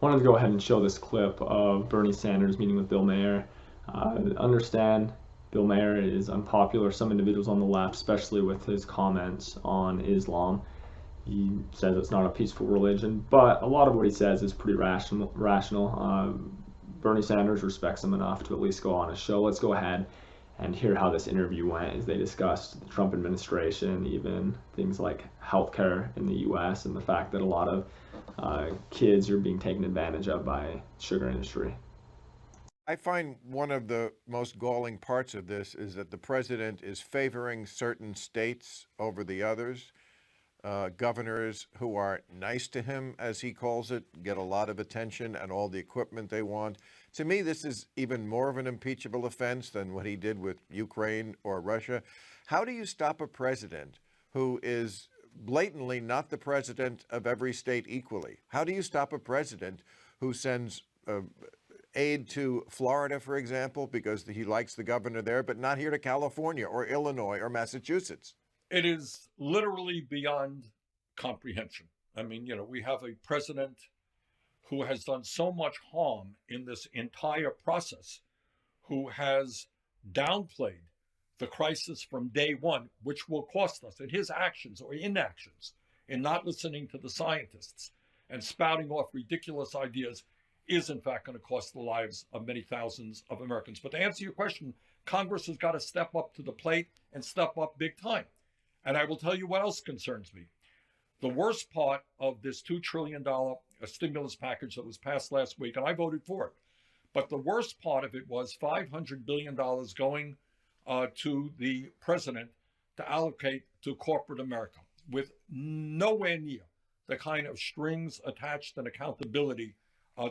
wanted to go ahead and show this clip of Bernie Sanders meeting with Bill Maher. Understand Bill Maher is unpopular with some individuals on the left, especially with his comments on Islam. He says it's not a peaceful religion, but a lot of what he says is pretty rational. Bernie Sanders respects him enough to at least go on his show. Let's go ahead and hear how this interview went as they discussed the Trump administration, even things like healthcare in the U.S. and the fact that a lot of kids are being taken advantage of by sugar industry. I find one of the most galling parts of this is that the president is favoring certain states over the others. Governors who are nice to him, as he calls it, get a lot of attention and all the equipment they want. To me, this is even more of an impeachable offense than what he did with Ukraine or Russia. How do you stop a president who is blatantly not the president of every state equally? How do you stop a president who sends aid to Florida, for example, because he likes the governor there, but not here to California or Illinois or Massachusetts? It is literally beyond comprehension. I mean, we have a president who has done so much harm in this entire process, who has downplayed the crisis from day one, which will cost us in his actions or inactions, in not listening to the scientists and spouting off ridiculous ideas, is in fact going to cost the lives of many thousands of Americans. But to answer your question, Congress has got to step up to the plate and step up big time. And I will tell you what else concerns me. The worst part of this $2 trillion stimulus package that was passed last week, and I voted for it, but the worst part of it was $500 billion going to the president to allocate to corporate America, with nowhere near the kind of strings attached and accountability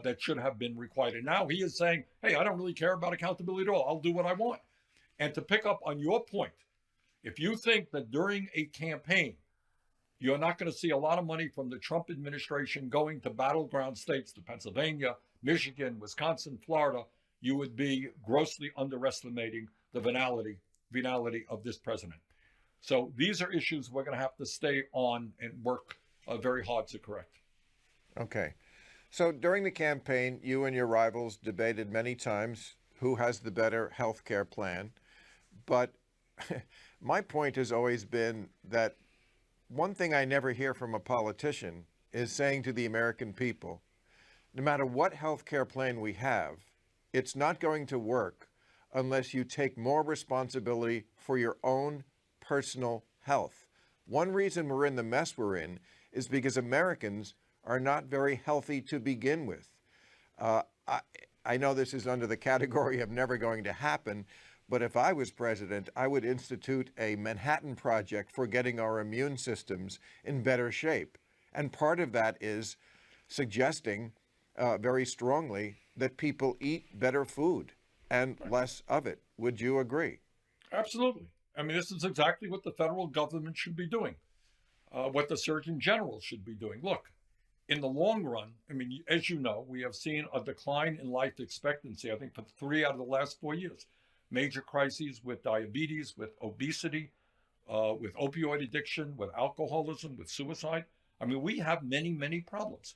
that should have been required. And now he is saying, hey, I don't really care about accountability at all. I'll do what I want. And to pick up on your point, if you think that during a campaign, you're not going to see a lot of money from the Trump administration going to battleground states, to Pennsylvania, Michigan, Wisconsin, Florida, you would be grossly underestimating the venality of this president. So these are issues we're going to have to stay on and work very hard to correct. Okay. So during the campaign, you and your rivals debated many times who has the better health care plan. But my point has always been that one thing I never hear from a politician is saying to the American people, no matter what health care plan we have, it's not going to work unless you take more responsibility for your own personal health. One reason we're in the mess we're in is because Americans are not very healthy to begin with. I know this is under the category of never going to happen, but if I was president, I would institute a Manhattan Project for getting our immune systems in better shape. And part of that is suggesting very strongly that people eat better food and less of it. Would you agree? Absolutely. I mean, this is exactly what the federal government should be doing, what the Surgeon General should be doing. Look, in the long run, I mean, as you know, we have seen a decline in life expectancy, I think, for 3 out of the last 4 years. Major crises with diabetes, with obesity, with opioid addiction, with alcoholism, with suicide. I mean, we have many, many problems.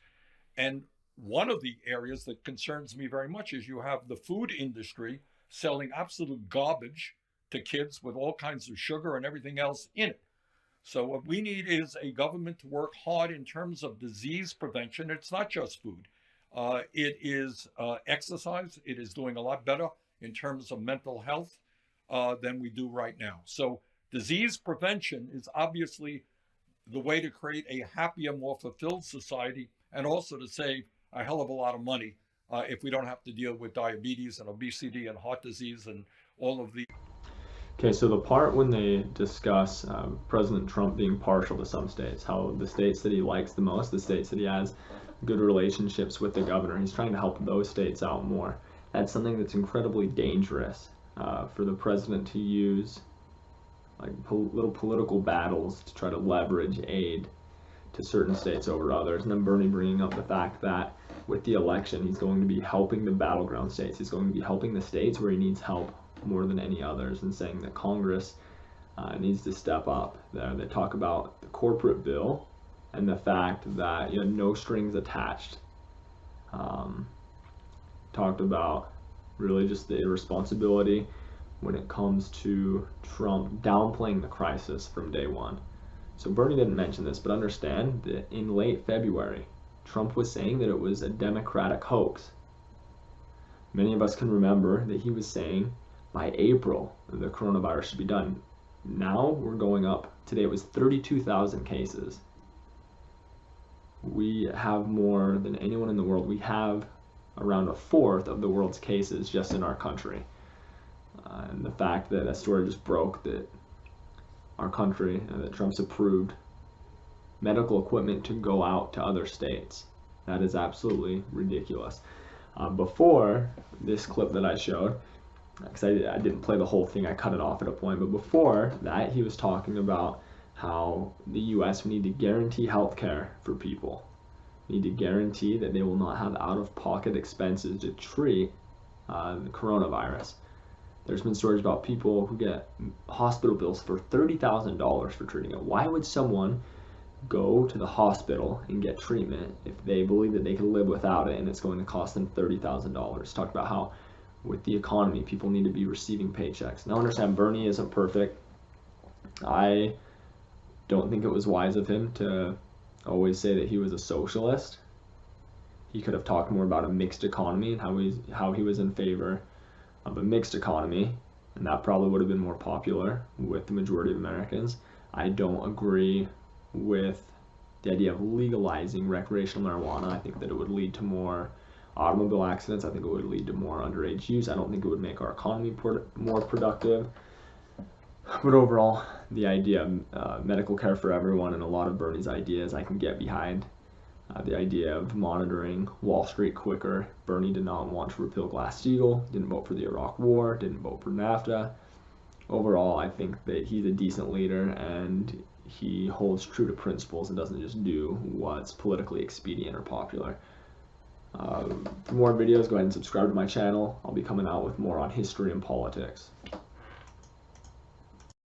And one of the areas that concerns me very much is you have the food industry selling absolute garbage to kids with all kinds of sugar and everything else in it. So what we need is a government to work hard in terms of disease prevention. It's not just food. It is exercise. It is doing a lot better in terms of mental health than we do right now. So disease prevention is obviously the way to create a happier, more fulfilled society, and also to save a hell of a lot of money if we don't have to deal with diabetes and obesity and heart disease and all of the. Okay, so the part when they discuss President Trump being partial to some states, how the states that he likes the most, the states that he has good relationships with the governor, he's trying to help those states out more. That's something that's incredibly dangerous for the president to use, like little political battles to try to leverage aid to certain states over others. And then Bernie bringing up the fact that with the election, he's going to be helping the battleground states. He's going to be helping the states where he needs help more than any others, and saying that Congress needs to step up. They talk about the corporate bill and the fact that no strings attached talked about really just the irresponsibility when it comes to Trump downplaying the crisis from day one. So Bernie didn't mention this, but understand that in late February, Trump was saying that it was a Democratic hoax. Many of us can remember that he was saying by April the coronavirus should be done. Now we're going up. Today it was 32,000 cases. We have more than anyone in the world. We have around a fourth of the world's cases just in our country. And the fact that a story just broke that our country, that Trump's approved medical equipment to go out to other states, that is absolutely ridiculous. Before this clip that I showed, because I didn't play the whole thing, I cut it off at a point, but before that he was talking about how the US need to guarantee health care for people, need to guarantee that they will not have out-of-pocket expenses to treat the coronavirus. There's been stories about people who get hospital bills for $30,000 for treating it. Why would someone go to the hospital and get treatment if they believe that they can live without it and it's going to cost them $30,000? Talk about how with the economy people need to be receiving paychecks. Now understand, Bernie isn't perfect. I don't think it was wise of him to always say that he was a socialist. He could have talked more about a mixed economy and how he was in favor of a mixed economy, and that probably would have been more popular with the majority of Americans. I don't agree with the idea of legalizing recreational marijuana. I think that it would lead to more automobile accidents. I think it would lead to more underage use. I don't think it would make our economy more productive. But overall, the idea of medical care for everyone and a lot of Bernie's ideas I can get behind. The idea of monitoring Wall Street quicker. Bernie did not want to repeal Glass-Steagall, didn't vote for the Iraq War, didn't vote for NAFTA. Overall, I think that he's a decent leader and he holds true to principles and doesn't just do what's politically expedient or popular. For more videos, go ahead and subscribe to my channel. I'll be coming out with more on history and politics.